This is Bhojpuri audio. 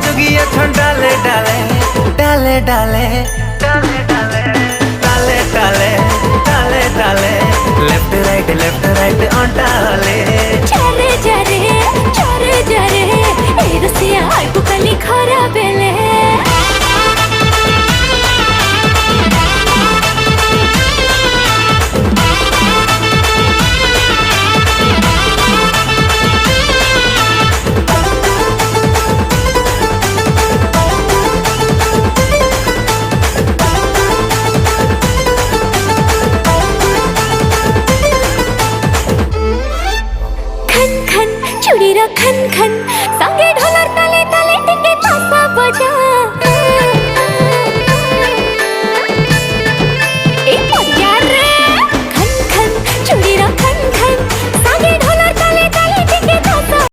जुगिया छन डाले डाले डाले डाले डाले डाले डाले डाले डाले लेफ्ट राइट ऑन डाले चारे जारे ए रसिया आइबु कली खरा बेले चूड़ीरा खन खन